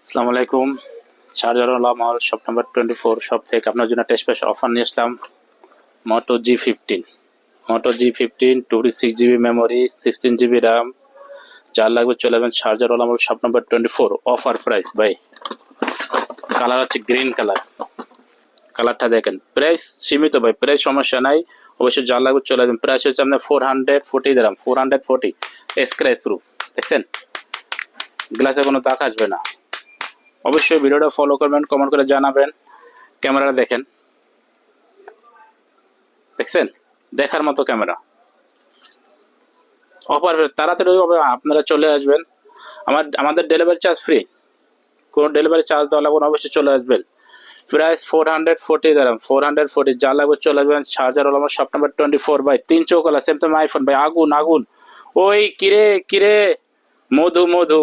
আসসালামু আলাইকুম। শাহজালাল মল shop number 24 shop থেকে আপনার জন্য একটা স্পেশাল অফার নিয়ে আসলাম। মোটো G15 26 GB memory, 16 GB RAM, যার লাগবে চলে যাবেন শাহজালাল মল শপ নাম্বার 24। অফার প্রাইস ভাই। কালার হচ্ছে গ্রিন কালার, কালারটা দেখেন। প্রাইস সীমিত ভাই, প্রাইস সমস্যা নাই, অবশ্যই যার লাগবে চলে যাবেন। প্রাইস হচ্ছে আপনার 440 দিরাম, 440। স্ক্র্যাচ প্রুফ, দেখছেন গ্লাসে কোনো দাগ আসবে না। অবশ্যই ভিডিওটা ফলো করবেন, কমেন্ট করে জানাবেন। ক্যামেরাটা দেখেন, দেখছেন দেখার মতো ক্যামেরা। অফার তাড়াতাড়ি হবে, আপনারা চলে আসবেন। আমাদের ডেলিভারি চার্জ ফ্রি, কোনো ডেলিভারি চার্জ দেওয়া লাগবে না, অবশ্যই চলে আসবেন। Price 440 dirham, 440। যা লাগবে চলে আসবেন শাহজালাল আমার শপ নাম্বার 24 ভাই। 3 চৌকলা স্যামসাং আইফোন ভাই, আগুন আগুন। ওই কিরে কিরে, মধু মধু।